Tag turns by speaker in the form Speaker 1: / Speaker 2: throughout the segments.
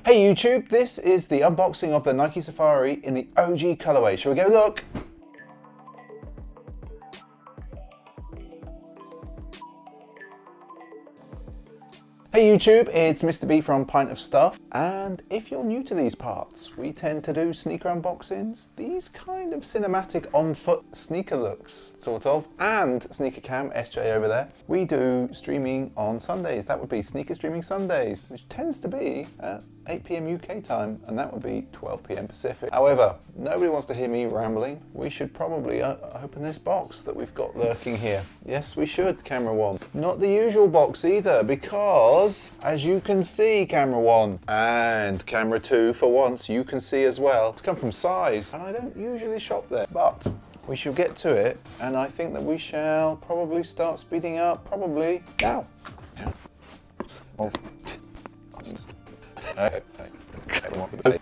Speaker 1: Hey YouTube, this is the unboxing of the Nike Safari in the OG colorway. Shall we go look? Hey YouTube, it's Mr. B from Pint of Stuff, and if you're new to these parts, we tend to do sneaker unboxings, these kind of cinematic on-foot sneaker looks, sort of, and Sneaker Cam, SJ over there. We do streaming on Sundays, that would be Sneaker Streaming Sundays, which tends to be at 8 PM UK time, and that would be 12 PM Pacific. However, nobody wants to hear me rambling. We should probably open this box that we've got lurking here. Yes, we should, camera one. Not the usual box either, because as you can see, camera one and camera two, for once, you can see as well. It's come from Size, and I don't usually shop there, but we shall get to it, and I think that we shall probably start speeding up, probably now.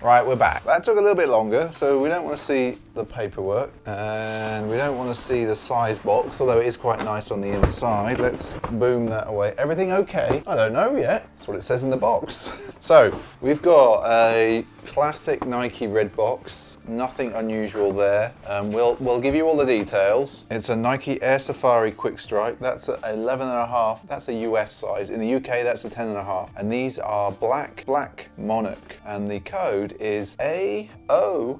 Speaker 1: Right, we're back. That took a little bit longer, so we don't want to see the paperwork and we don't want to see the size box, although it is quite nice on the inside. Let's boom that away. Everything okay? I don't know yet. That's what it says in the box. So we've got a classic Nike red box, nothing unusual there. We'll give you all the details. It's a Nike Air Safari Quick Strike. That's a 11.5. That's a US size. In the UK, that's a 10.5. And these are Black-Monarch, and the code is AO.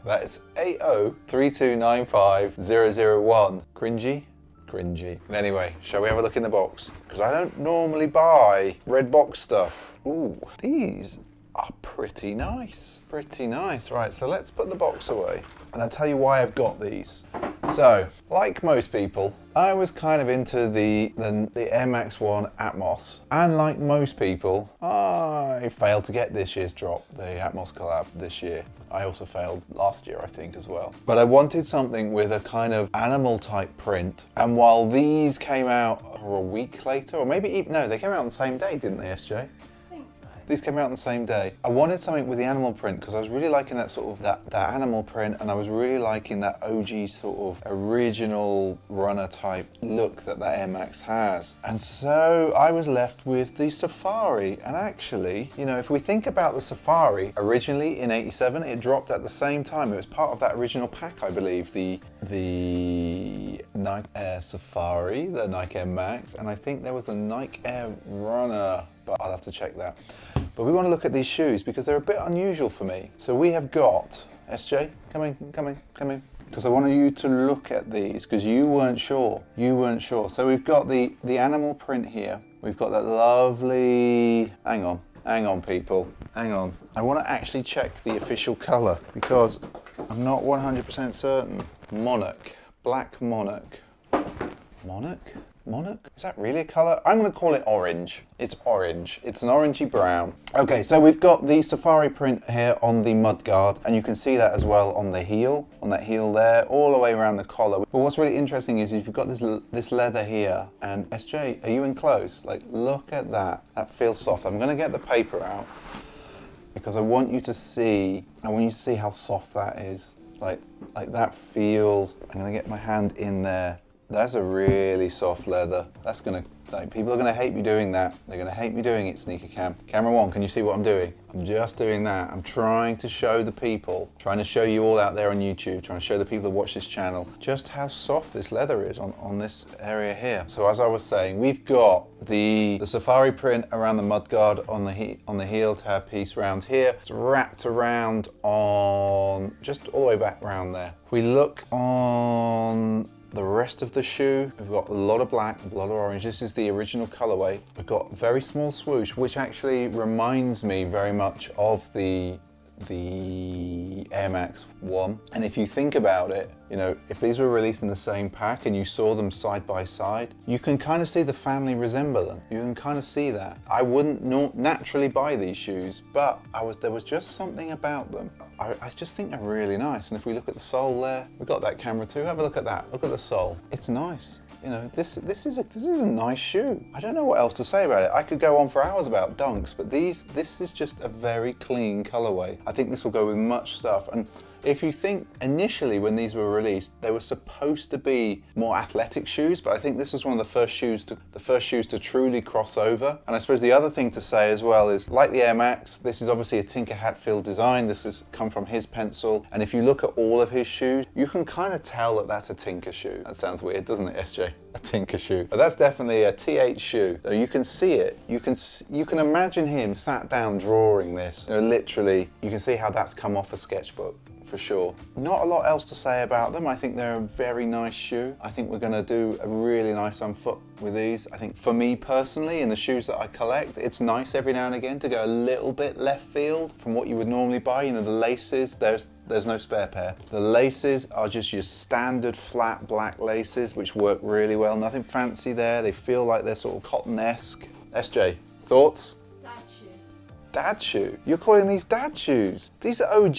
Speaker 1: That is AO 3295001. Cringy? Cringy. Anyway, shall we have a look in the box? Because I don't normally buy red box stuff. Ooh, these are pretty nice. Pretty nice. Right, so let's put the box away. And I'll tell you why I've got these. So, like most people, I was kind of into the Air Max 1 Atmos. And like most people, I failed to get this year's drop, the Atmos collab this year. I also failed last year, I think, as well. But I wanted something with a kind of animal type print. And while these came out a week later, or maybe even, no, they came out on the same day, didn't they, SJ? These came out on the same day. I wanted something with the animal print because I was really liking that sort of that animal print, and I was really liking that OG sort of original runner type look that Air Max has. And so I was left with the Safari. And actually, you know, if we think about the Safari, originally in '87, it dropped at the same time. It was part of that original pack, I believe, the Nike Air Safari, the Nike Air Max, and I think there was the Nike Air Runner, but I'll have to check that. But we want to look at these shoes because they're a bit unusual for me. So we have got, SJ, come in. Because I wanted you to look at these because you weren't sure. So we've got the animal print here. We've got that lovely, hang on people, hang on. I want to actually check the official color because I'm not 100% certain. Monarch, Black-Monarch. Monarch? Is that really a color? I'm going to call it orange. It's orange. It's an orangey brown. Okay, so we've got the Safari print here on the mudguard, and you can see that as well on the heel, on that heel there, all the way around the collar. But what's really interesting is you've got this leather here, and SJ, are you in close? Like, look at that. That feels soft. I'm going to get the paper out because I want you to see how soft that is. Like that feels, I'm going to get my hand in there. That's a really soft leather. That's gonna, like, people are gonna hate me doing that. They're gonna hate me doing it, Sneaker Cam. Camera one, can you see what I'm doing? I'm just doing that. I'm trying to show the people, trying to show you all out there on YouTube, trying to show the people that watch this channel, just how soft this leather is on this area here. So as I was saying, we've got the Safari print around the mudguard on the heel tab piece round here. It's wrapped around on, just all the way back around there. If we look on the rest of the shoe, we've got a lot of black, a lot of orange. This is the original colorway. We've got very small swoosh, which actually reminds me very much of the Air Max 1. And if you think about it, you know, if these were released in the same pack and you saw them side by side, you can kind of see the family resemblance. You can kind of see that. I wouldn't naturally buy these shoes, but there was just something about them. I just think they're really nice. And if we look at the sole there, we've got that camera too. Have a look at that. Look at the sole. It's nice. You know, this is a nice shoe. I don't know what else to say about it. I could go on for hours about dunks, but this is just a very clean colorway. I think this will go with much stuff. And If you think initially when these were released, they were supposed to be more athletic shoes, but I think this was one of the first shoes to truly cross over. And I suppose the other thing to say as well is, like the Air Max, this is obviously a Tinker Hatfield design. This has come from his pencil. And if you look at all of his shoes, you can kind of tell that that's a Tinker shoe. That sounds weird, doesn't it, SJ? A Tinker shoe. But that's definitely a TH shoe. So you can see it. You can imagine him sat down drawing this. You know, literally, you can see how that's come off a sketchbook. For sure. Not a lot else to say about them. I think they're a very nice shoe. I think we're going to do a really nice unfoot with these. I think for me personally, in the shoes that I collect, it's nice every now and again to go a little bit left field from what you would normally buy. You know, the laces, there's no spare pair. The laces are just your standard flat black laces, which work really well. Nothing fancy there. They feel like they're sort of cotton-esque. SJ, thoughts? Dad shoe? You're calling these dad shoes? These are OG.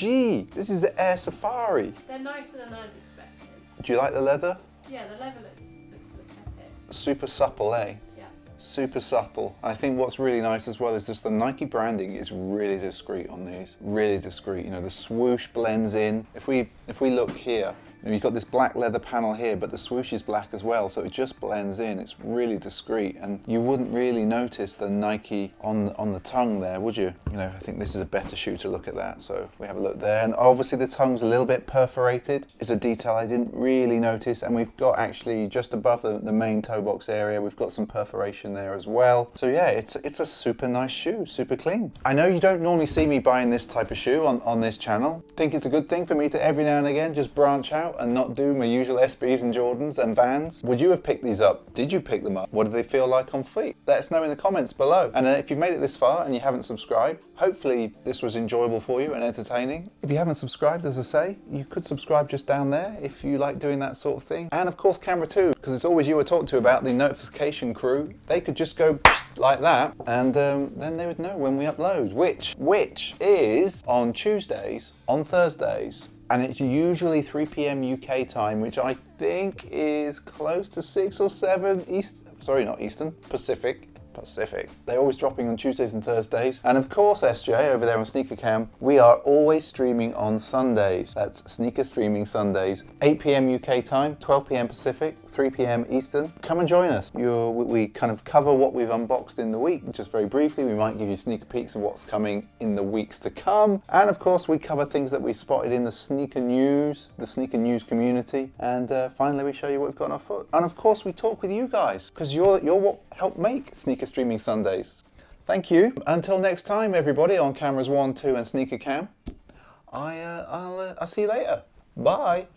Speaker 1: This is the Air Safari.
Speaker 2: They're nicer than I was expecting.
Speaker 1: Do you like the leather?
Speaker 2: Yeah, the leather looks epic.
Speaker 1: Super supple, eh?
Speaker 2: Yeah.
Speaker 1: Super supple. I think what's really nice as well is just the Nike branding is really discreet on these. Really discreet. You know, the swoosh blends in. If we look here, you know, you've got this black leather panel here, but the swoosh is black as well, so it just blends in. It's really discreet, and you wouldn't really notice the Nike on the tongue there, would you? You know, I think this is a better shoe to look at that, so we have a look there. And obviously the tongue's a little bit perforated. It's a detail I didn't really notice, and we've got actually just above the main toe box area, we've got some perforation there as well. So yeah, it's a super nice shoe, super clean. I know you don't normally see me buying this type of shoe on this channel. Think it's a good thing for me to every now and again just branch out and not do my usual SBs and Jordans and Vans. Would you have picked these up? Did you pick them up? What do they feel like on feet? Let us know in the comments below. And if you've made it this far and you haven't subscribed, hopefully this was enjoyable for you and entertaining. If you haven't subscribed, as I say, you could subscribe just down there if you like doing that sort of thing. And of course camera 2, because it's always you I talk to about the notification crew. They could just go like that, and then they would know when we upload, which is on Tuesdays, on Thursdays, and it's usually 3 p.m. UK time, which I think is close to 6 or 7 Pacific. They're always dropping on Tuesdays and Thursdays. And of course, SJ, over there on Sneaker Cam, we are always streaming on Sundays. That's Sneaker Streaming Sundays. 8 p.m. UK time, 12 p.m. Pacific, 3 p.m. Eastern. Come and join us. We kind of cover what we've unboxed in the week, just very briefly. We might give you sneaker peeks of what's coming in the weeks to come. And of course, we cover things that we spotted in the sneaker news community. And finally, we show you what we've got on our foot. And of course, we talk with you guys, because you're what helped make Sneaker Streaming Sundays. Thank you. Until next time, everybody, on cameras 1, 2, and Sneaker Cam, I'll see you later. Bye.